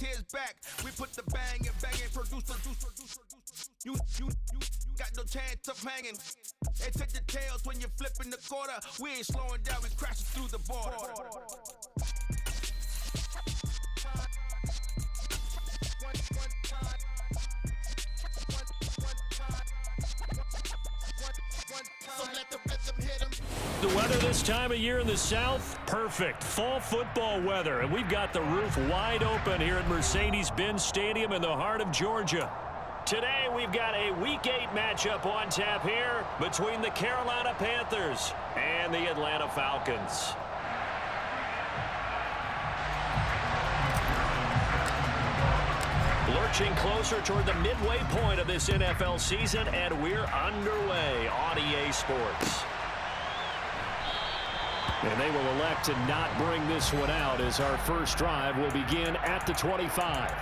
tears back. We put the bang and bang and producer. You got no chance of hanging. And take the tails when you're flipping the quarter. We ain't slowing down, we crashing through the border. So let the rhythm hit 'em. The weather this time of year in the South, perfect. Fall football weather, and we've got the roof wide open here at Mercedes-Benz Stadium in the heart of Georgia. Today, we've got a Week 8 matchup on tap here between the Carolina Panthers and the Atlanta Falcons. Lurching closer toward the midway point of this NFL season, and we're underway on EA Sports. And they will elect to not bring this one out as our first drive will begin at the 25.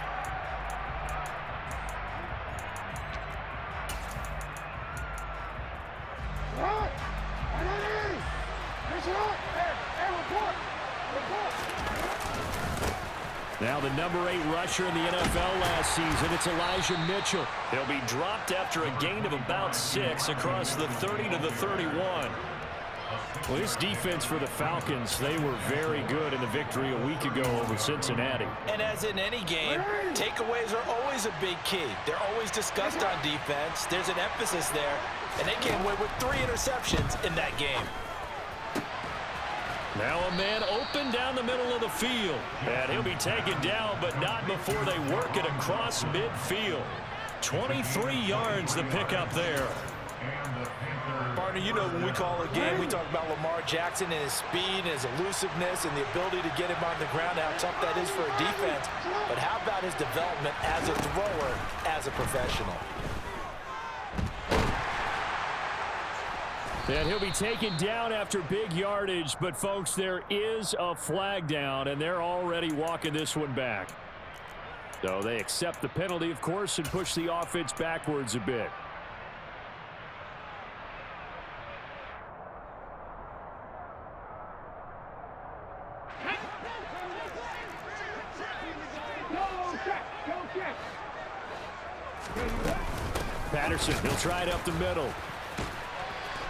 Now the number 8 rusher in the NFL last season, it's Elijah Mitchell. He'll be dropped after a gain of about 6 across the 30 to the 31. Well, this defense for the Falcons, they were very good in the victory a week ago over Cincinnati. And as in any game, takeaways are always a big key. They're always discussed on defense. There's an emphasis there, and they came away with 3 interceptions in that game. Now a man open down the middle of the field. And he'll be taken down, but not before they work it across midfield. 23 yards the pickup there. Partner, you know when we call a game, we talk about Lamar Jackson and his speed and his elusiveness and the ability to get him on the ground, how tough that is for a defense. But how about his development as a thrower, as a professional? And he'll be taken down after big yardage, but folks, there is a flag down, and they're already walking this one back. So they accept the penalty, of course, and push the offense backwards a bit. Patterson, he'll try it up the middle.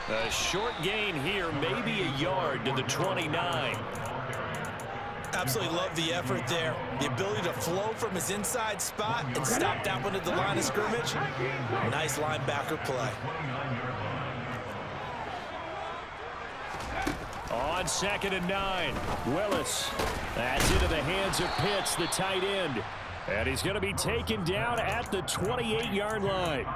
A short gain here, maybe a yard to the 29. Absolutely love the effort there. The ability to flow from his inside spot and stop that one at the line of scrimmage. Nice linebacker play. On 2nd and 9, Willis. That's into the hands of Pitts, the tight end. And he's going to be taken down at the 28-yard line.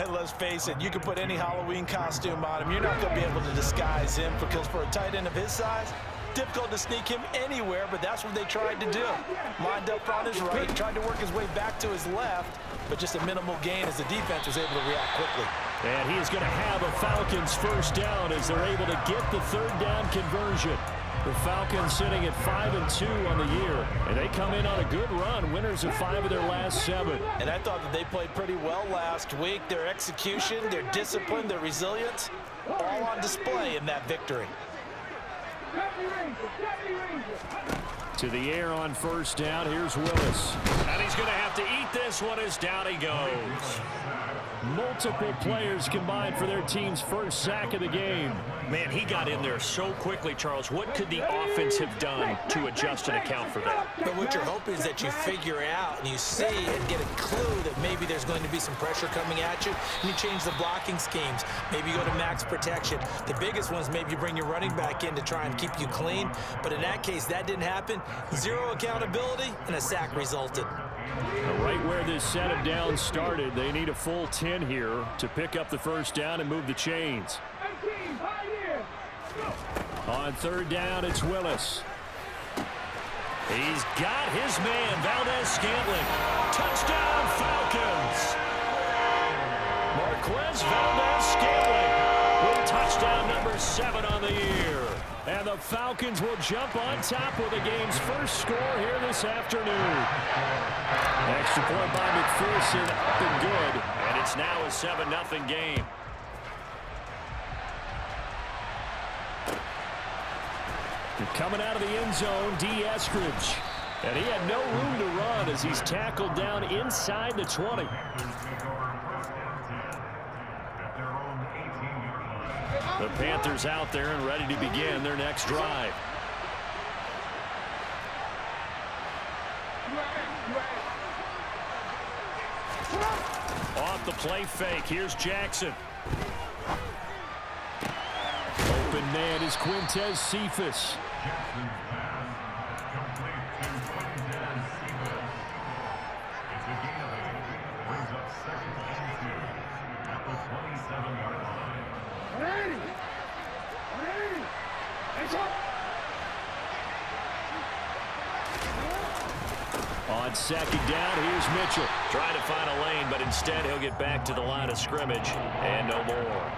And let's face it, you can put any Halloween costume on him. You're not going to be able to disguise him because for a tight end of his size, difficult to sneak him anywhere, but that's what they tried to do. Lined up on his right, tried to work his way back to his left, but just a minimal gain as the defense was able to react quickly. And he is going to have a Falcons first down as they're able to get the 3rd down conversion. The Falcons sitting at 5-2 on the year, and they come in on a good run, winners of 5 of their last 7. And I thought that they played pretty well last week. Their execution, their discipline, their resilience, all on display in that victory. To the air on first down, here's Willis. And he's going to have to eat this one as down he goes. Multiple players combined for their team's first sack of the game. Man, he got in there so quickly, Charles. What could the offense have done to adjust and account for that? But what you're hoping is that you figure out and you see and get a clue that maybe there's going to be some pressure coming at you, and you change the blocking schemes. Maybe you go to max protection. The biggest one is maybe you bring your running back in to try and keep you clean. But in that case, that didn't happen. 0 accountability, and a sack resulted. Right where this set of downs started, they need a full 10 here to pick up the first down and move the chains. On 3rd down, it's Willis. He's got his man, Valdez-Scantling. Touchdown, Falcons! Marquez Valdez-Scantling with touchdown number 7 on the year. And the Falcons will jump on top with the game's first score here this afternoon. Extra point by McPherson, up and good. And it's now a 7-0 game. Coming out of the end zone, D. Eskridge. And he had no room to run as he's tackled down inside the 20. The Panthers out there and ready to begin their next drive. Off the play fake, here's Jackson. Open man is Quintez Cephas. On second down, here's Mitchell. Trying to find a lane, but instead he'll get back to the line of scrimmage. And no more.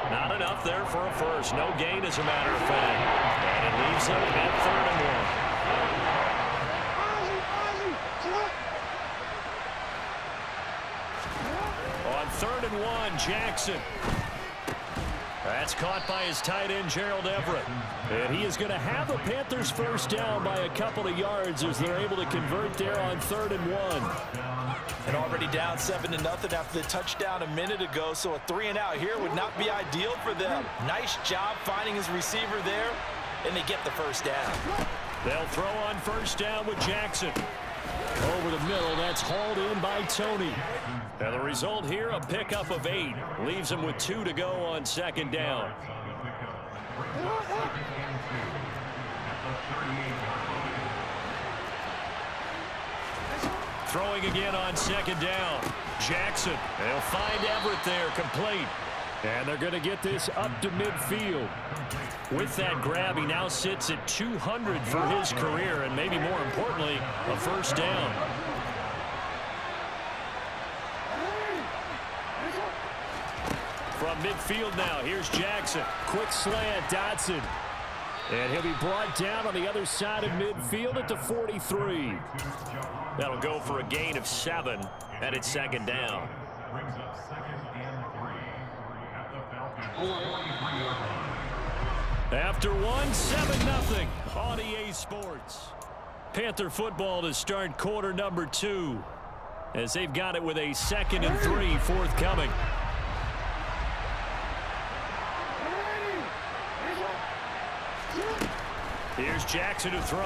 Not enough there for a first. No gain, as a matter of fact. And it leaves him at 3rd and 1. On 3rd and 1, Jackson. That's caught by his tight end, Gerald Everett. And he is going to have the Panthers first down by a couple of yards as they're able to convert there on 3rd and 1. And already down 7-0 after the touchdown a minute ago, so a 3-and-out here would not be ideal for them. Nice job finding his receiver there, and they get the first down. They'll throw on first down with Jackson. Over the middle, that's hauled in by Tony. And the result here, a pickup of 8. Leaves him with 2 to go on second down. Throwing again on second down. Jackson. They'll find Everett there, complete. And they're going to get this up to midfield. With that grab, he now sits at 200 for his career, and maybe more importantly, a first down. From midfield now, here's Jackson. Quick slant, Dotson. And he'll be brought down on the other side of midfield at the 43. That'll go for a gain of 7, and it's second down. After 7-0 on EA Sports. Panther football to start quarter number 2 as they've got it with a 2nd and 3 forthcoming. Here's Jackson to throw.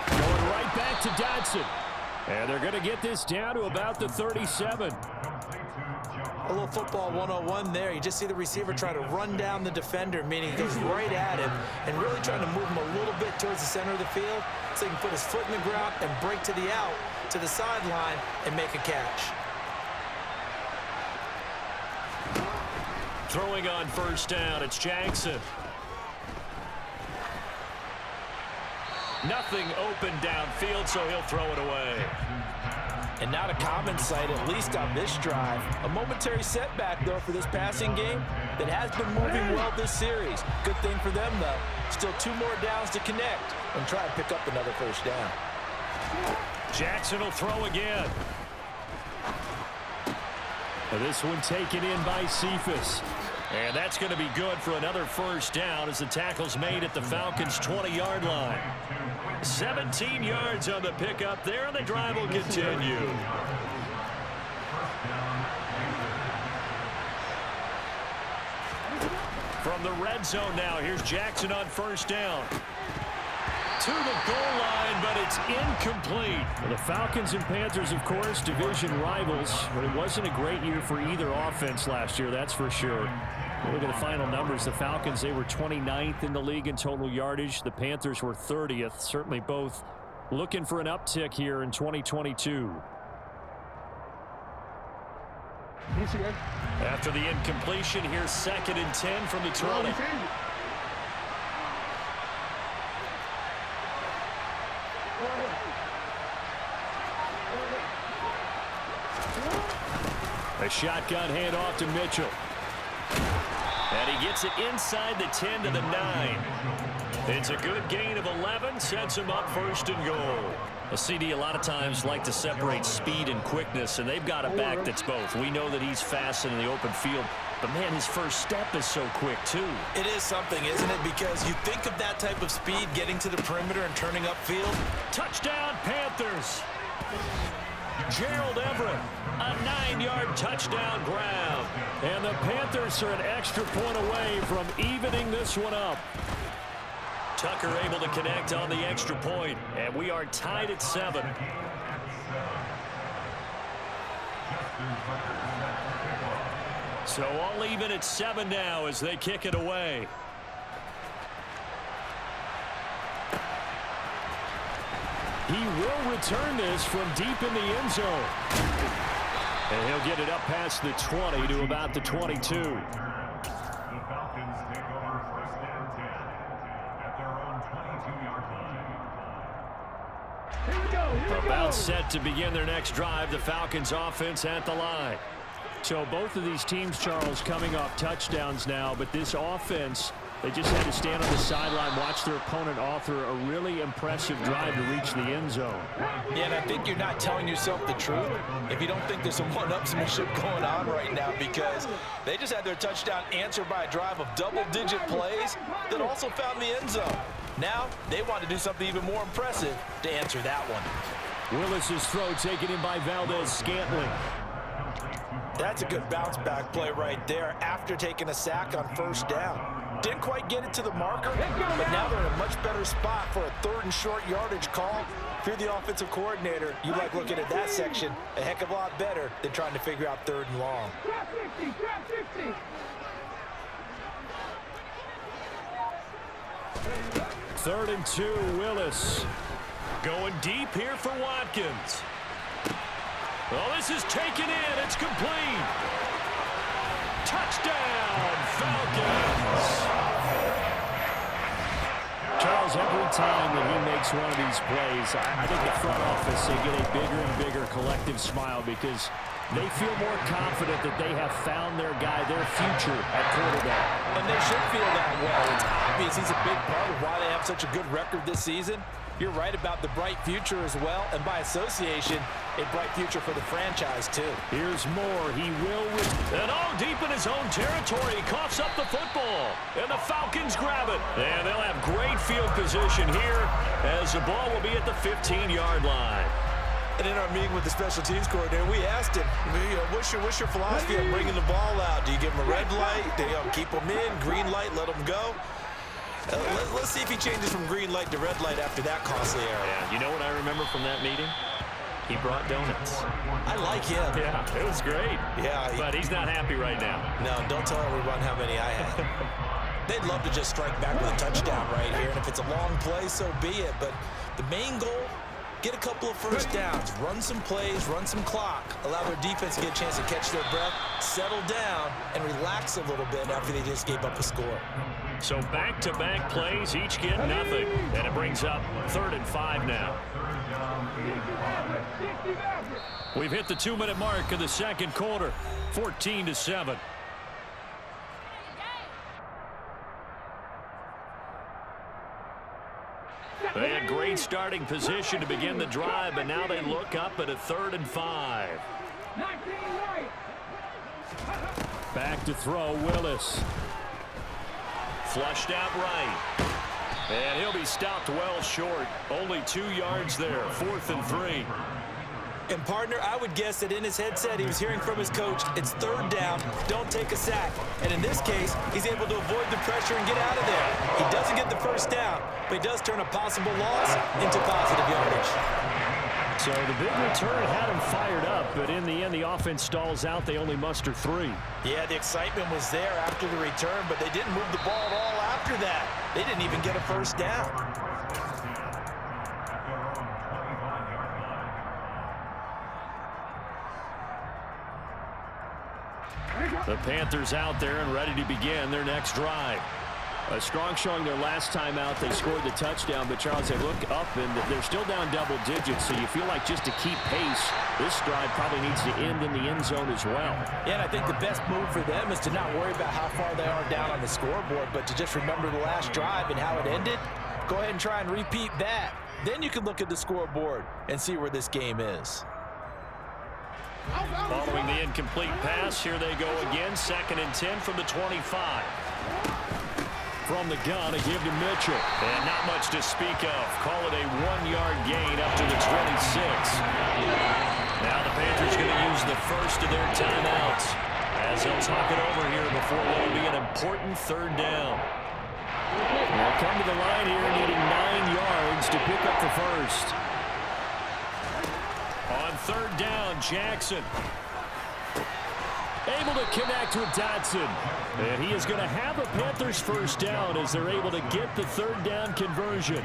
Going right back to Dotson. And they're going to get this down to about the 37. A little football 101 there. You just see the receiver try to run down the defender, meaning he goes right at him and really trying to move him a little bit towards the center of the field so he can put his foot in the ground and break to the out, to the sideline, and make a catch. Throwing on first down, it's Jackson. Nothing open downfield, so he'll throw it away. And not a common sight, at least on this drive. A momentary setback, though, for this passing game that has been moving well this series. Good thing for them, though. Still 2 more downs to connect and try to pick up another first down. Jackson will throw again. This one taken in by Cephas. And that's going to be good for another first down as the tackle's made at the Falcons' 20-yard line. 17 yards on the pickup there, and the drive will continue. From the red zone now, here's Jackson on first down. To the goal line, but it's incomplete. Well, the Falcons and Panthers, of course, division rivals, but it wasn't a great year for either offense last year, that's for sure. Look at the final numbers. The Falcons, they were 29th in the league in total yardage. The Panthers were 30th. Certainly both looking for an uptick here in 2022. After the incompletion, here's 2nd and 10 from the 20. A shotgun handoff to Mitchell. And he gets it inside the 10 to the 9. It's a good gain of 11, sets him up 1st and goal. A CD a lot of times like to separate speed and quickness, and they've got a back that's both. We know that he's fast in the open field, But, man, his first step is so quick, too. It is something, isn't it? Because you think of that type of speed getting to the perimeter and turning upfield. Touchdown, Panthers. Gerald Everett, a 9-yard touchdown grab. And the Panthers are an extra point away from evening this one up. Tucker able to connect on the extra point, and we are tied at 7. So all even at 7 now as they kick it away. He will return this from deep in the end zone. And he'll get it up past the 20 to about the 22. The Falcons take over first and 10 at their own 22-yard line. About set to begin their next drive. The Falcons offense at the line. So both of these teams, Charles, coming off touchdowns now, but this offense, they just had to stand on the sideline, watch their opponent author a really impressive drive to reach the end zone. Yeah, and I think you're not telling yourself the truth if you don't think there's some one-upsmanship going on right now, because they just had their touchdown answered by a drive of double-digit plays that also found the end zone. Now they want to do something even more impressive to answer that one. Willis's throw taken in by Valdez-Scantling. That's a good bounce-back play right there after taking a sack on first down. Didn't quite get it to the marker, but now they're in a much better spot for a 3rd and short yardage call. If you're the offensive coordinator, you like looking at that section a heck of a lot better than trying to figure out 3rd and long. 3rd and 2, Willis. Going deep here for Watkins. Well, this is taken in. It's complete. Touchdown, Falcons. Charles, every time that he makes one of these plays, I think the front office, they get a bigger and bigger collective smile because they feel more confident that they have found their guy, their future at quarterback. And they should feel that way. It's obvious he's a big part of why they have such a good record this season. You're right about the bright future as well, and by association, a bright future for the franchise, too. Here's more. He will. And all deep in his own territory. He coughs up the football. And the Falcons grab it. And they'll have great field position here as the ball will be at the 15-yard line. And in our meeting with the special teams coordinator, we asked him, what's your philosophy on bringing the ball out? Do you give him a red light? Do you keep him in? Green light, let him go? Let's see if he changes from green light to red light after that costly error. Yeah, you know what I remember from that meeting? He brought donuts. I like him. Yeah, it was great. Yeah. But he's not happy right now. No, don't tell everyone how many I had. They'd love to just strike back with a touchdown right here, and if it's a long play, so be it. But the main goal, get a couple of first downs, run some plays, run some clock, allow their defense to get a chance to catch their breath, settle down, and relax a little bit after they just gave up a score. So back-to-back plays, each get nothing. And it brings up 3rd and 5 now. We've hit the 2-minute mark of the second quarter, 14-7. They had great starting position to begin the drive, but now they look up at a 3rd and 5. Back to throw, Willis. Flushed out right. And he'll be stopped well short. Only 2 yards there, 4th and 3. And, partner, I would guess that in his headset he was hearing from his coach, it's 3rd down, don't take a sack. And in this case, he's able to avoid the pressure and get out of there. He doesn't get the first down, but he does turn a possible loss into positive yardage. So the big return had him fired up, but in the end, the offense stalls out. They only muster 3. Yeah, the excitement was there after the return, but they didn't move the ball at all after that. They didn't even get a first down. The Panthers out there and ready to begin their next drive. A strong showing their last time out. They scored the touchdown, but Charles, they look up and they're still down double digits, so you feel like just to keep pace, this drive probably needs to end in the end zone as well. Yeah, and I think the best move for them is to not worry about how far they are down on the scoreboard, but to just remember the last drive and how it ended. Go ahead and try and repeat that. Then you can look at the scoreboard and see where this game is. Following the incomplete pass, here they go again. 2nd and 10 from the 25. From the gun, a give to Mitchell. And not much to speak of. Call it a 1-yard gain up to the 26. Now the Panthers going to use the first of their timeouts as they'll talk it over here before what will be an important 3rd down. They'll come to the line here needing 9 yards to pick up the first. On 3rd down, Jackson. Able to connect with Dotson. And he is going to have a Panthers first down as they're able to get the 3rd down conversion.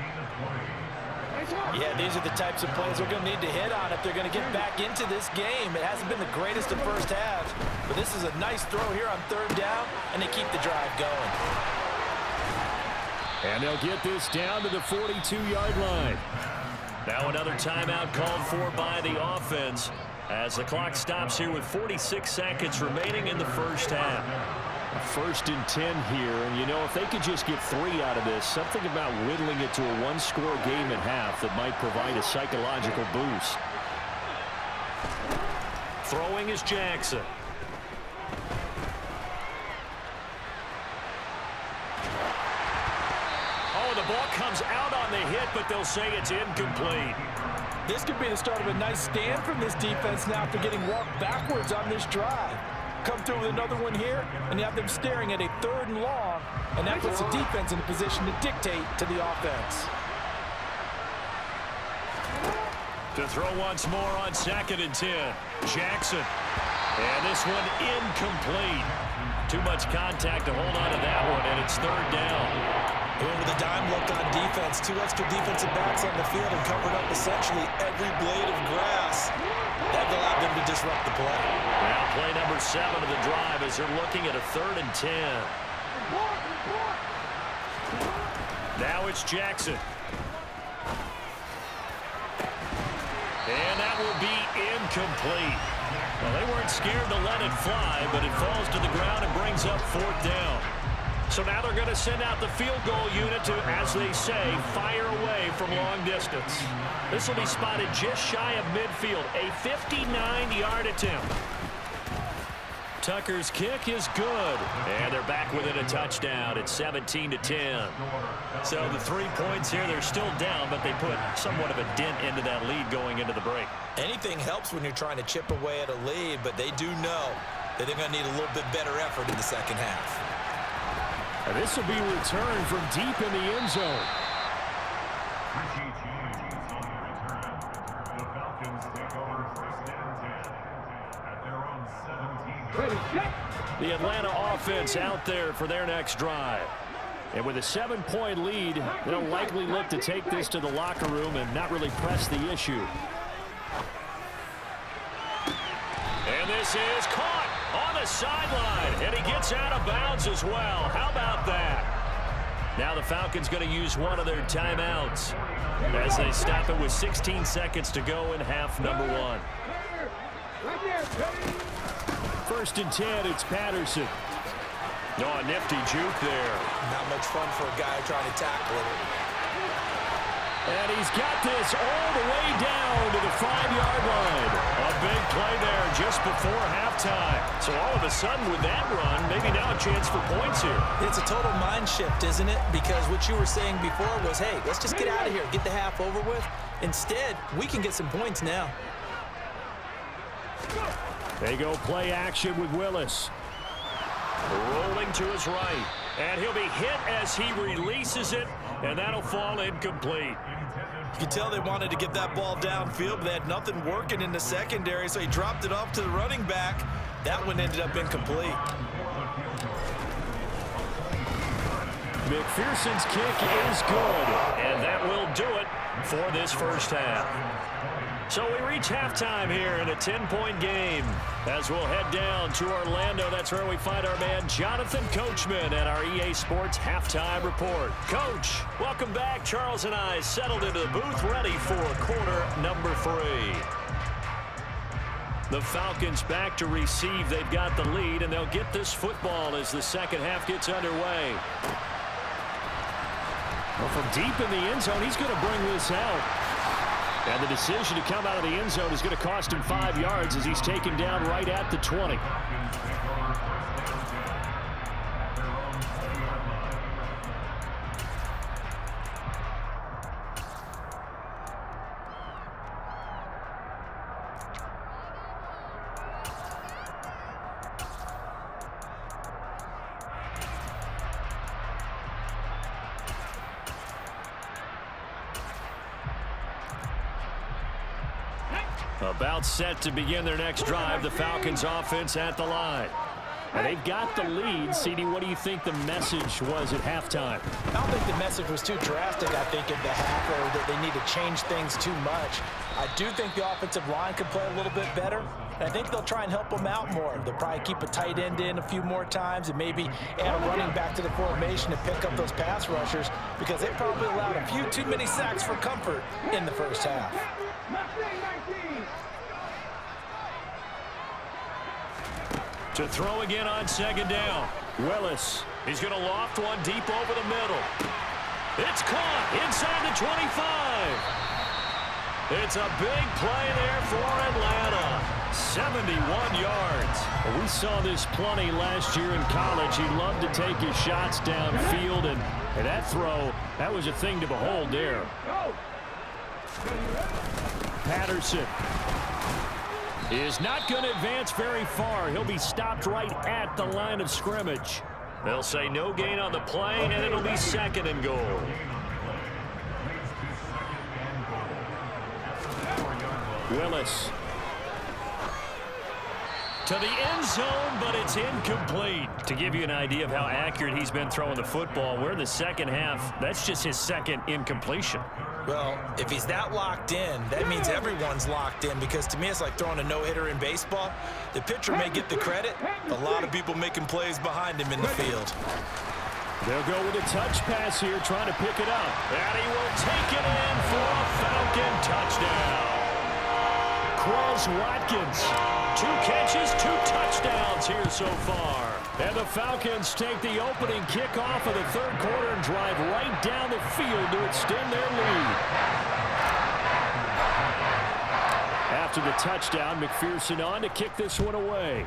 Yeah, these are the types of plays they're going to need to hit on if they're going to get back into this game. It hasn't been the greatest of first halves, but this is a nice throw here on 3rd down, and they keep the drive going. And they'll get this down to the 42-yard line. Now another timeout called for by the offense as the clock stops here with 46 seconds remaining in the first half. 1st and 10 here, and you know, if they could just get 3 out of this, something about whittling it to a 1-score game at half that might provide a psychological boost. Throwing is Jackson. Oh, the ball comes out on the hit, but they'll say it's incomplete. This could be the start of a nice stand from this defense now after getting walked backwards on this drive. Come through with another one here, and you have them staring at a 3rd and long, and that puts the defense in a position to dictate to the offense. To throw once more on 2nd and 10. Jackson. And this one incomplete. Too much contact to hold on to that one, and it's 3rd down. Going with a dime look on defense. 2 extra defensive backs on the field and covered up essentially every blade of grass. That allowed them to disrupt the play. Now play number 7 of the drive as they're looking at a 3rd and 10. Now it's Jackson. And that will be incomplete. Well, they weren't scared to let it fly, but it falls to the ground and brings up 4th down. So now they're going to send out the field goal unit to, as they say, fire away from long distance. This will be spotted just shy of midfield, a 59-yard attempt. Tucker's kick is good, and they're back within a touchdown. It's 17-10. So the 3 points here, they're still down, but they put somewhat of a dent into that lead going into the break. Anything helps when you're trying to chip away at a lead, but they do know that they're going to need a little bit better effort in the second half. And this will be returned from deep in the end zone. The Falcons take over 1st and 10 at their own 17. The Atlanta offense out there for their next drive. And with a 7-point lead, they'll likely look to take this to the locker room and not really press the issue. And this is caught on the sideline, and he gets out of bounds as well. How about that? Now the Falcons going to use one of their timeouts as they stop it with 16 seconds to go in half number 1. 1st and 10, it's Patterson. Oh, a nifty juke there. Not much fun for a guy trying to tackle it. And he's got this all the way down to the 5-yard line. A big play there just before halftime. So all of a sudden with that run, maybe now a chance for points here. It's a total mind shift, isn't it? Because what you were saying before was, hey, let's just get out of here, get the half over with. Instead, we can get some points now. They go play action with Willis. Rolling to his right. And he'll be hit as he releases it, and that'll fall incomplete. You can tell they wanted to get that ball downfield, but they had nothing working in the secondary, so he dropped it off to the running back. That one ended up incomplete. McPherson's kick is good, and that will do it for this first half. So we reach halftime here in a 10-point game. As we'll head down to Orlando, that's where we find our man Jonathan Coachman at our EA Sports Halftime Report. Coach, welcome back. Charles and I settled into the booth, ready for quarter number 3. The Falcons back to receive. They've got the lead, and they'll get this football as the second half gets underway. Well, from deep in the end zone, he's going to bring this out. And the decision to come out of the end zone is going to cost him 5 yards as he's taken down right at the 20. About set to begin their next drive, the Falcons offense at the line. And they've got the lead. CD, what do you think the message was at halftime? I don't think the message was too drastic, I think, at the half, or that they need to change things too much. I do think the offensive line could play a little bit better. And I think they'll try and help them out more. They'll probably keep a tight end in a few more times and maybe add a running back to the formation to pick up those pass rushers, because they probably allowed a few too many sacks for comfort in the first half. To throw again on second down. Willis. He's going to loft one deep over the middle. It's caught inside the 25. It's a big play there for Atlanta. 71 yards. Well, we saw this plenty last year in college. He loved to take his shots downfield, and that throw, that was a thing to behold there. Patterson is not going to advance very far. He'll be stopped right at the line of scrimmage. They'll say no gain on the play, and it'll be second and goal. Willis to the end zone, but it's incomplete. To give you an idea of how accurate he's been throwing the football, we're in the second half. That's just his second incompletion. Well, if he's that locked in, that means everyone's locked in, because to me it's like throwing a no-hitter in baseball. The pitcher may get the credit. A lot of people making plays behind him in the field. They'll go with a touch pass here, trying to pick it up. And he will take it in for a Falcon touchdown. Quez Watkins, 2 catches, 2 touchdowns here so far. And the Falcons take the opening kickoff of the third quarter and drive right down the field to extend their lead. After the touchdown, McPherson on to kick this one away.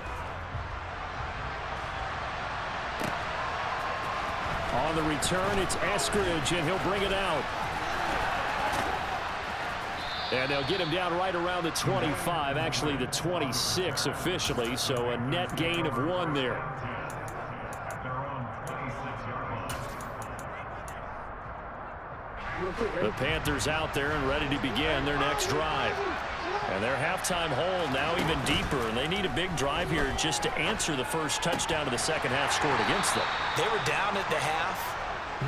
On the return, it's Eskridge, and he'll bring it out. And they'll get him down right around the 25, actually the 26 officially, so a net gain of 1 there. The Panthers out there and ready to begin their next drive. And their halftime hole now even deeper, and they need a big drive here just to answer the first touchdown of the second half scored against them. They were down at the half.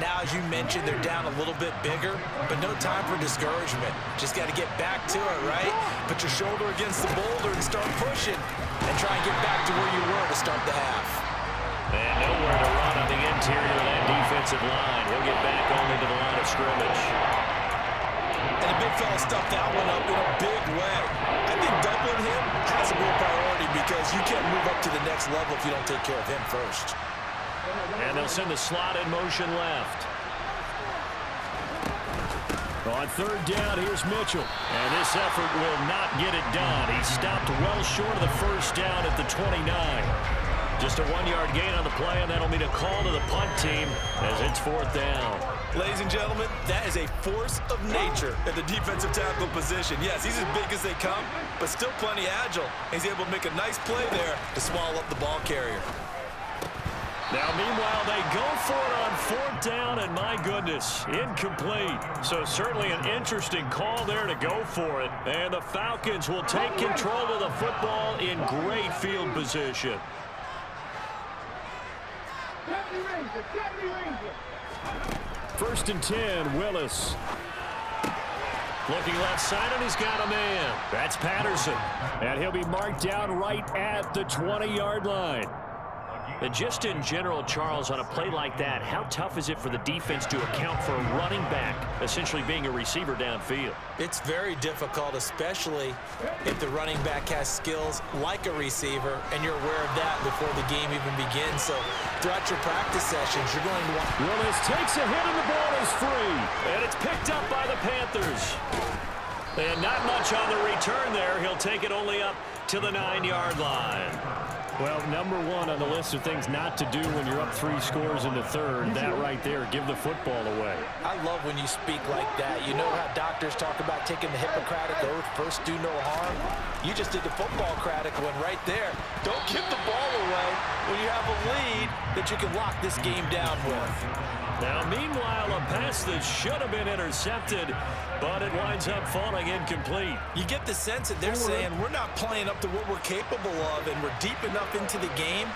Now, as you mentioned, they're down a little bit bigger, but no time for discouragement. Just got to get back to it, right? Put your shoulder against the boulder and start pushing, and try and get back to where you were to start the half. And nowhere to run on the interior of that defensive line. He'll get back only to the line of scrimmage. And the big fella stuffed that one up in a big way. I think doubling him has a real priority, because you can't move up to the next level if you don't take care of him first. And they'll send the slot in motion left. On third down, here's Mitchell. And this effort will not get it done. He stopped well short of the first down at the 29. Just a 1-yard gain on the play, and that'll mean a call to the punt team as it's 4th down. Ladies and gentlemen, that is a force of nature at the defensive tackle position. Yes, he's as big as they come, but still plenty agile. He's able to make a nice play there to swallow up the ball carrier. Now, meanwhile, they go for it on 4th down, and my goodness, incomplete. So certainly an interesting call there to go for it. And the Falcons will take control of the football in great field position. First and 10, Willis. Looking left side, and he's got a man. That's Patterson. And he'll be marked down right at the 20-yard line. And just in general, Charles, on a play like that, how tough is it for the defense to account for a running back essentially being a receiver downfield? It's very difficult, especially if the running back has skills like a receiver, and you're aware of that before the game even begins. So throughout your practice sessions, you're going to want... Willis takes a hit, and the ball is free. And it's picked up by the Panthers. And not much on the return there. He'll take it only up to the 9-yard line. Well, number one on the list of things not to do when you're up 3 scores in the third, that right there, give the football away. I love when you speak like that. You know how doctors talk about taking the Hippocratic Oath, first do no harm? You just did the football-cratic one right there. Don't give the ball away when you have a lead that you can lock this game down with. Now, meanwhile, a pass that should have been intercepted, but it winds up falling incomplete. You get the sense that they're saying we're not playing up to what we're capable of, and we're deep enough into the game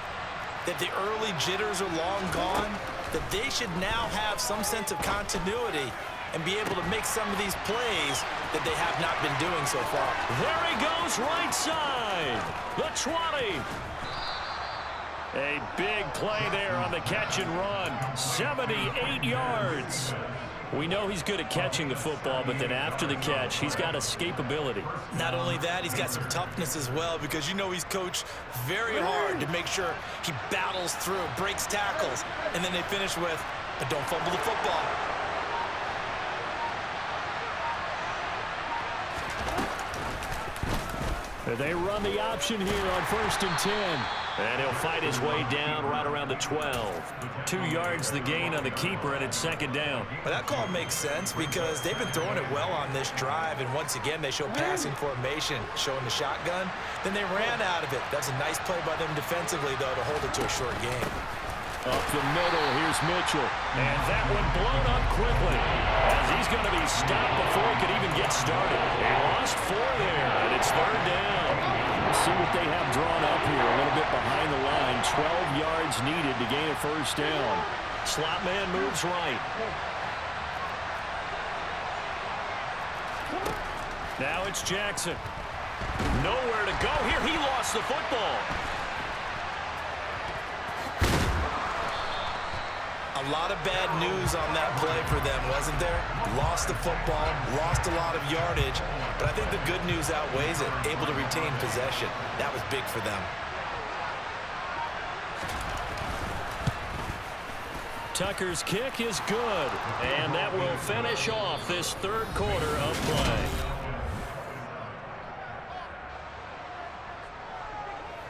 that the early jitters are long gone, that they should now have some sense of continuity and be able to make some of these plays that they have not been doing so far. There he goes, right side. The 20. A big play there on the catch and run. 78 yards. We know he's good at catching the football, but then after the catch, he's got escapability. Not only that, he's got some toughness as well, because you know he's coached very hard to make sure he battles through, breaks tackles, and then they finish with, but don't fumble the football. They run the option here on 1st and 10. And he'll fight his way down right around the 12. 2 yards the gain on the keeper, and it's 2nd down. Well, that call makes sense because they've been throwing it well on this drive, and once again they show passing formation, showing the shotgun. Then they ran out of it. That's a nice play by them defensively, though, to hold it to a short game. Up the middle, here's Mitchell. And that one blown up quickly, as he's going to be stopped before he could even get started. He lost 4 there, and it's 3rd down. Let's see what they have drawn up here. A little bit behind the line. 12 yards needed to gain a 1st down. Slot man moves right. Now it's Jackson. Nowhere to go here. He lost the football. A lot of bad news on that play for them, wasn't there? Lost the football, lost a lot of yardage, but I think the good news outweighs it. Able to retain possession. That was big for them. Tucker's kick is good, and that will finish off this 3rd quarter of play.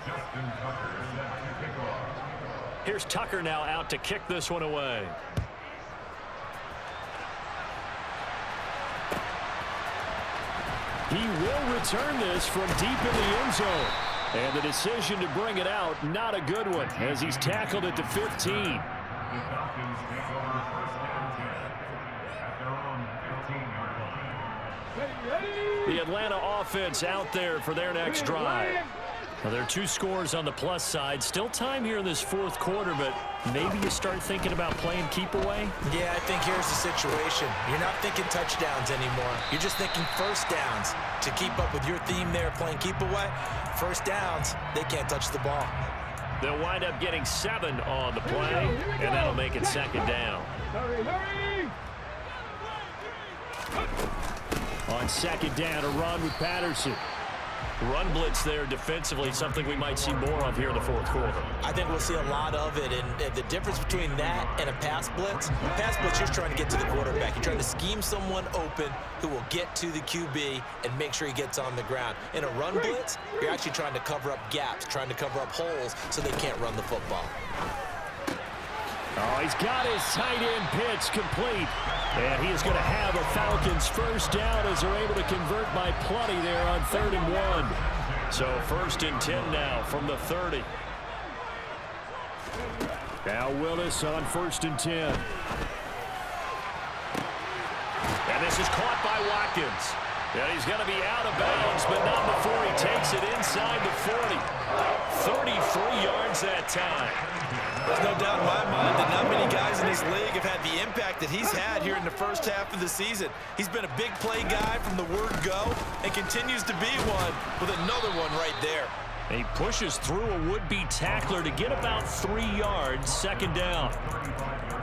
Justin Tucker set to kick off. Here's Tucker now out to kick this one away. He will return this from deep in the end zone. And the decision to bring it out, not a good one, as he's tackled at the 15. The Falcons take over 1st and 10 at their own 15-yard line. The Atlanta offense out there for their next drive. Well, there are 2 scores on the plus side. Still time here in this 4th quarter, but maybe you start thinking about playing keep away? Yeah, I think here's the situation. You're not thinking touchdowns anymore. You're just thinking 1st downs. To keep up with your theme there, playing keep away, 1st downs, they can't touch the ball. They'll wind up getting 7 on the play, and that'll make it 2nd down. On 2nd down, a run with Patterson. Run blitz there defensively, something we might see more of here in the 4th quarter. I think we'll see a lot of it, and the difference between that and a pass blitz, you're trying to get to the quarterback. You're trying to scheme someone open who will get to the QB and make sure he gets on the ground. In a run blitz, you're actually trying to cover up gaps, trying to cover up holes so they can't run the football. Oh, he's got his tight end pitch complete. And he is going to have a Falcons 1st down as they're able to convert by plenty there on 3rd and 1. So 1st and 10 now from the 30. Now Willis on 1st and 10. And this is caught by Watkins. And he's going to be out of bounds, but not before he takes it inside the 40. 33 yards that time. There's no doubt in my mind that not many guys in this league have had the impact that he's had here in the 1st half of the season. He's been a big play guy from the word go and continues to be one with another one right there. He pushes through a would-be tackler to get about 3 yards, 2nd down.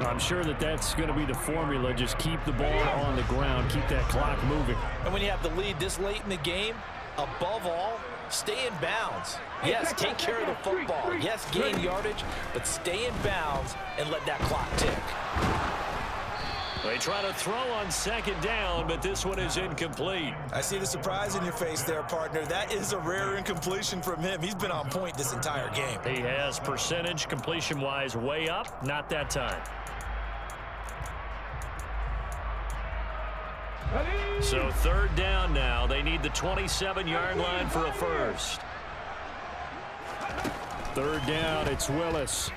I'm sure that's going to be the formula. Just keep the ball on the ground, keep that clock moving. And when you have the lead this late in the game, above all, stay in bounds. Yes, take care of the football. Yes, gain yardage, but stay in bounds and let that clock tick. They try to throw on second down, but this one is incomplete. I see the surprise in your face there, partner. That is a rare incompletion from him. He's been on point this entire game. He has percentage completion-wise way up, not that time. So third down now. They need the 27-yard line for a first. Third down, it's Willis.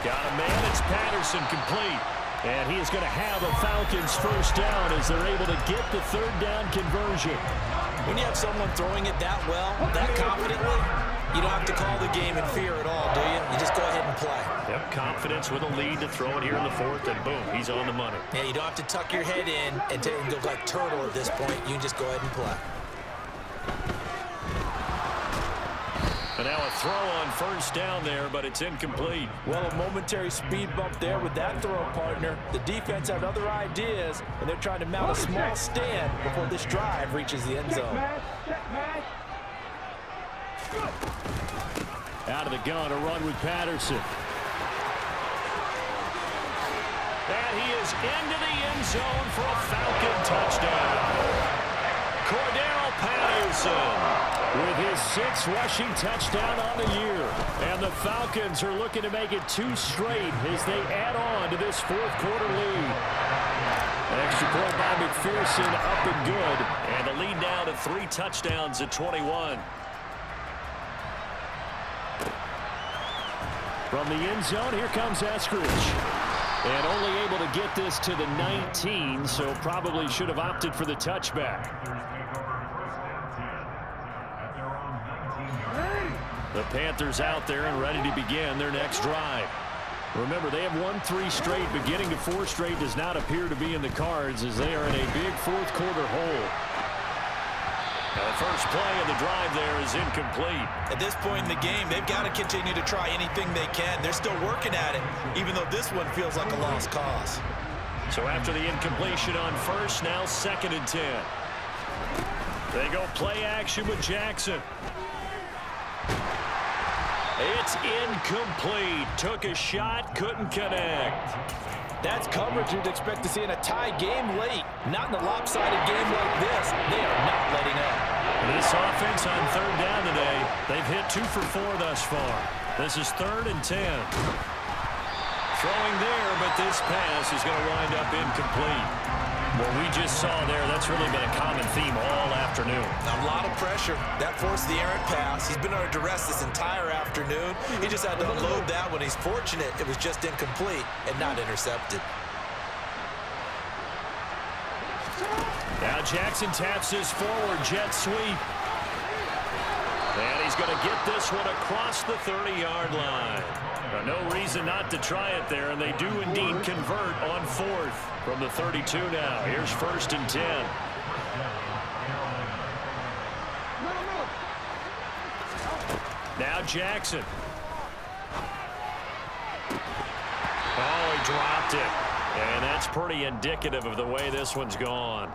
Got a man, it's Patterson, complete. And he is going to have a Falcons first down as they're able to get the third down conversion. When you have someone throwing it that well, that confidently, you don't have to call the game in fear at all, do you? You just go ahead and play. Yep, confidence with a lead to throw it here in the fourth, and boom, he's on the money. Yeah, you don't have to tuck your head in and go like turtle at this point. You can just go ahead and play. And now a throw on first down there, but it's incomplete. Well, a momentary speed bump there with that throw, partner. The defense had other ideas, and they're trying to mount a small stand before this drive reaches the end zone. Out of the gun, a run with Patterson. And he is into the end zone for a Falcon touchdown. Cordero Patterson with his 6th rushing touchdown on the year. And the Falcons are looking to make it 2 straight as they add on to this fourth quarter lead. An extra point by McPherson, up and good. And the lead now to 3 touchdowns at 21. From the end zone, here comes Eskridge. And only able to get this to the 19, so probably should have opted for the touchback. The Panthers out there and ready to begin their next drive. Remember, they have won 3 straight, but getting to 4 straight does not appear to be in the cards as they are in a big fourth quarter hole. Now the first play of the drive there is incomplete. At this point in the game, they've got to continue to try anything they can. They're still working at it, even though this one feels like a lost cause. So after the incompletion on first, now 2nd and 10. They go play action with Jackson. It's incomplete. Took a shot, couldn't connect. That's coverage you'd expect to see in a tie game late. Not in a lopsided game like this. They are not letting up. This offense on third down today, they've hit 2 for 4 thus far. This is 3rd and 10. Throwing there, but this pass is going to wind up incomplete. What we just saw there, that's really been a common theme all afternoon. A lot of pressure. That forced the errant pass. He's been under duress this entire afternoon. He just had to unload that one. He's fortunate it was just incomplete and not intercepted. Now Jackson taps his forward jet sweep. And he's going to get this one across the 30-yard line. No reason not to try it there, and they do indeed convert on 4th from the 32 now. Here's 1st and 10. Now Jackson. Oh, he dropped it. And that's pretty indicative of the way this one's gone.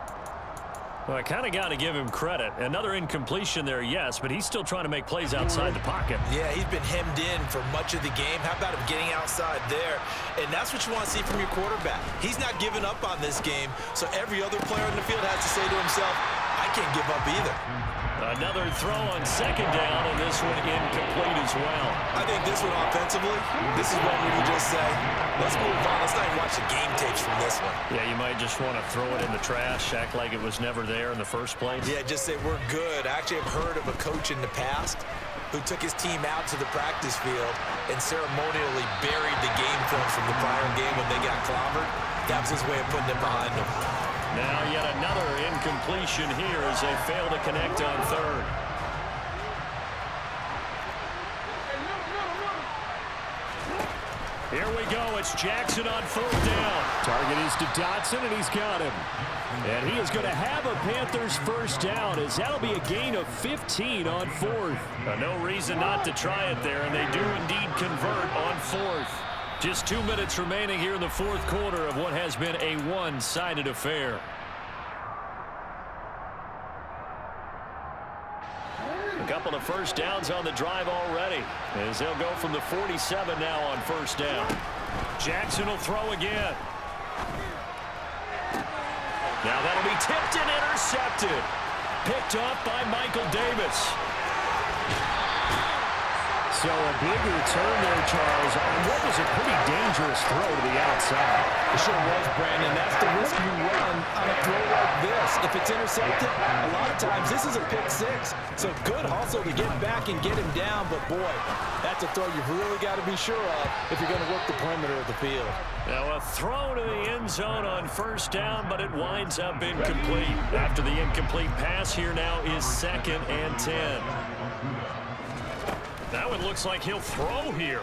Well, I kind of got to give him credit. Another incompletion there, yes, but he's still trying to make plays outside the pocket. Yeah, he's been hemmed in for much of the game. How about him getting outside there? And that's what you want to see from your quarterback. He's not giving up on this game, so every other player in the field has to say to himself, I can't give up either. Another throw on 2nd down, and this one incomplete as well. I think this one offensively, this is one where you just say, let's move on. Let's not even watch the game tapes from this one. Yeah, you might just want to throw it in the trash, act like it was never there in the first place. Yeah, just say we're good. I actually have heard of a coach in the past who took his team out to the practice field and ceremonially buried the game film from the prior game when they got clobbered. That was his way of putting it behind them. Now yet another incompletion here as they fail to connect on 3rd. Here we go. It's Jackson on 4th down. Target is to Dotson, and he's got him. And he is going to have a Panthers first down as that'll be a gain of 15 on 4th. No reason not to try it there, and they do indeed convert on 4th. Just 2 minutes remaining here in the fourth quarter of what has been a one-sided affair. A couple of first downs on the drive already as they'll go from the 47 now on first down. Jackson will throw again. Now that'll be tipped and intercepted. Picked up by Michael Davis. So a big return there, Charles, on what was a pretty dangerous throw to the outside. It sure was, Brandon. That's the risk you run on a throw like this. If it's intercepted, a lot of times this is a pick six. So good hustle to get back and get him down. But, boy, that's a throw you've really got to be sure of if you're going to work the perimeter of the field. Now a throw to the end zone on first down, but it winds up incomplete. After the incomplete pass, here now is 2nd and 10. That one looks like he'll throw here.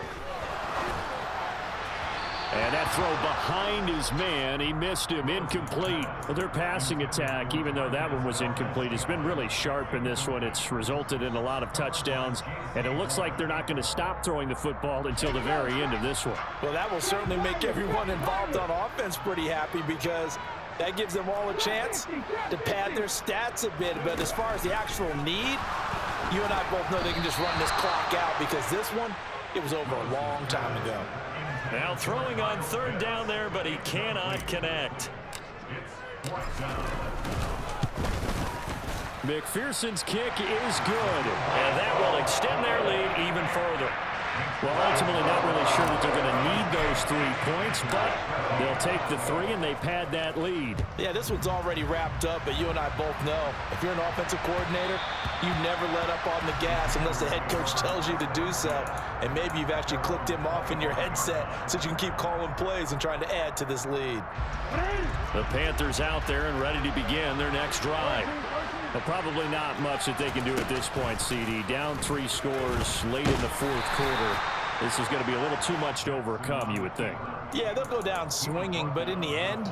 And that throw behind his man, he missed him, incomplete. Well, their passing attack, even though that one was incomplete, has been really sharp in this one. It's resulted in a lot of touchdowns, and it looks like they're not going to stop throwing the football until the very end of this one. Well, that will certainly make everyone involved on offense pretty happy because that gives them all a chance to pad their stats a bit. But as far as the actual need, you and I both know they can just run this clock out because this one, it was over a long time ago. Now throwing on 3rd down there, but he cannot connect. McPherson's kick is good, and that will extend their lead even further. Well, ultimately not really sure that they're going to need those 3 points, but they'll take the 3 and they pad that lead. Yeah, this one's already wrapped up, but you and I both know if you're an offensive coordinator, you never let up on the gas unless the head coach tells you to do so. And maybe you've actually clicked him off in your headset so you can keep calling plays and trying to add to this lead. The Panthers out there and ready to begin their next drive. Well, probably not much that they can do at this point, CD. Down 3 scores late in the 4th quarter. This is going to be a little too much to overcome, you would think. Yeah, they'll go down swinging, but in the end,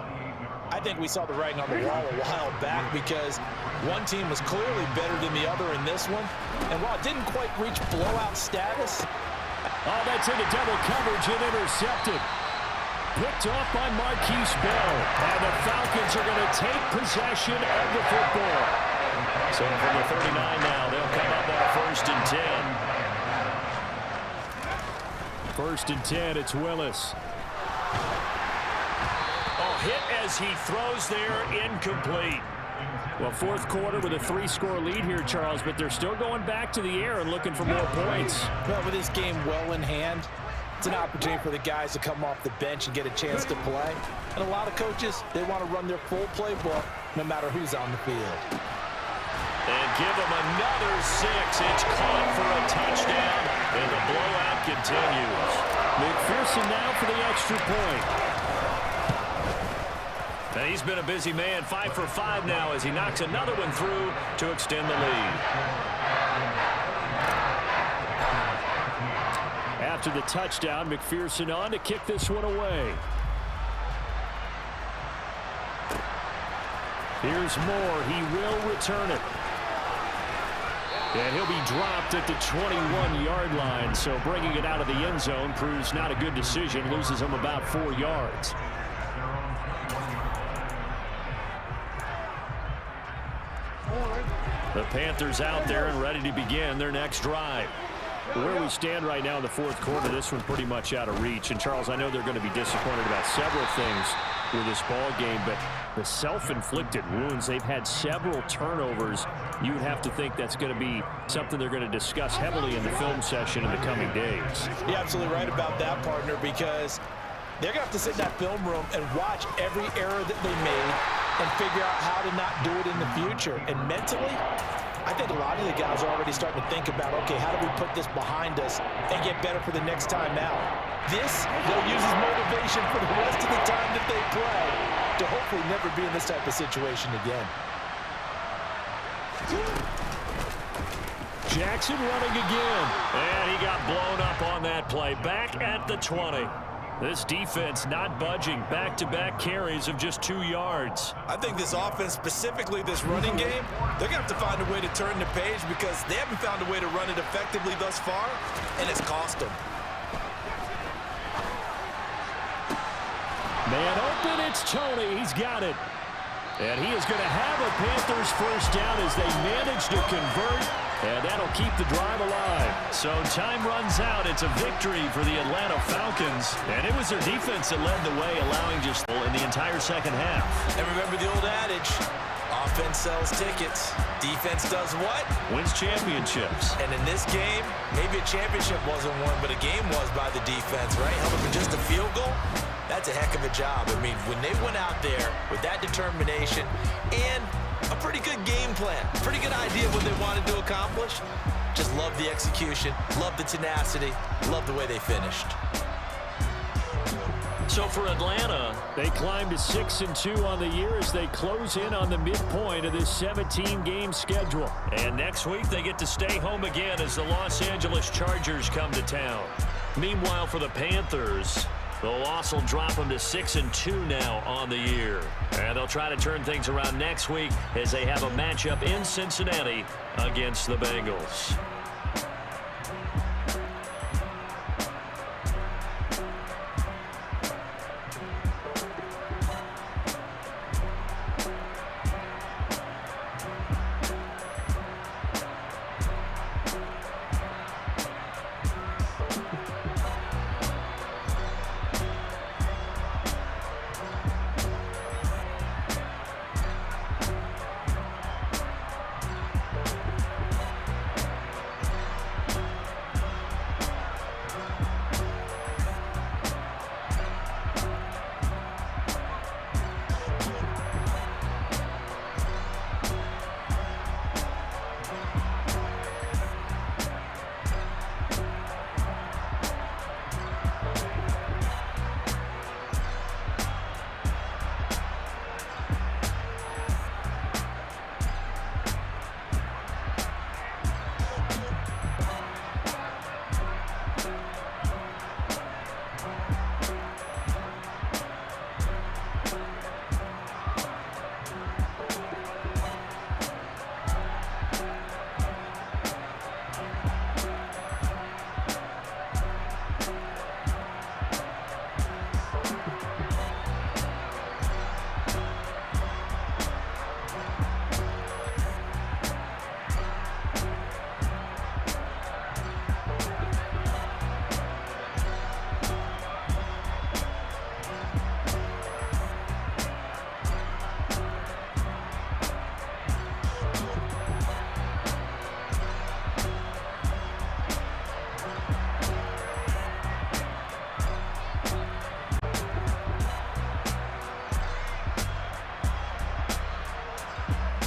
I think we saw the writing on the wall a while back because one team was clearly better than the other in this one. And while it didn't quite reach blowout status. Oh, that's into double coverage and intercepted. Picked off by Marquise Bell. And the Falcons are going to take possession of the football. So from the 39 now, they'll come up on 1st and 10. 1st and 10, it's Willis. Oh, hit as he throws there, incomplete. Well, 4th quarter with a 3-score lead here, Charles, but they're still going back to the air and looking for more points. Well, with this game well in hand, it's an opportunity for the guys to come off the bench and get a chance to play. And a lot of coaches, they want to run their full playbook no matter who's on the field. And give them another 6. It's caught for a touchdown, and the blowout continues. McPherson now for the extra point. And he's been a busy man, 5 for 5 now as he knocks another one through to extend the lead. After the touchdown, McPherson on to kick this one away. Here's Moore. He will return it. And he'll be dropped at the 21-yard line, so bringing it out of the end zone proves not a good decision. Loses him about 4 yards. The Panthers out there and ready to begin their next drive. Where we stand right now in the 4th quarter, this one pretty much out of reach. And, Charles, I know they're going to be disappointed about several things with this ball game, but the self-inflicted wounds, they've had several turnovers. You would have to think that's going to be something they're going to discuss heavily in the film session in the coming days. You're absolutely right about that, partner, because they're going to have to sit in that film room and watch every error that they made and figure out how to not do it in the future. And mentally, I think a lot of the guys are already starting to think about, okay, how do we put this behind us and get better for the next time out? This, they'll use as motivation for the rest of the time that they play to hopefully never be in this type of situation again. Jackson running again. And he got blown up on that play. Back at the 20. This defense not budging. Back-to-back carries of just 2 yards. I think this offense, specifically this running game, they're going to have to find a way to turn the page because they haven't found a way to run it effectively thus far, and it's cost them. Man open, it's Tony. He's got it. And he is going to have a Panthers first down as they manage to convert, and that'll keep the drive alive. So time runs out. It's a victory for the Atlanta Falcons, and it was their defense that led the way, allowing just in the entire second half. And remember the old adage, offense sells tickets. Defense does what? Wins championships. And in this game, maybe a championship wasn't won, but a game was by the defense, right? Held up with just a field goal. That's a heck of a job. I mean, when they went out there with that determination and a pretty good game plan, pretty good idea of what they wanted to accomplish, just love the execution, love the tenacity, love the way they finished. So for Atlanta, they climb to 6-2 on the year as they close in on the midpoint of this 17-game schedule. And next week, they get to stay home again as the Los Angeles Chargers come to town. Meanwhile, for the Panthers, the loss will drop them to 6-2 now on the year. And they'll try to turn things around next week as they have a matchup in Cincinnati against the Bengals.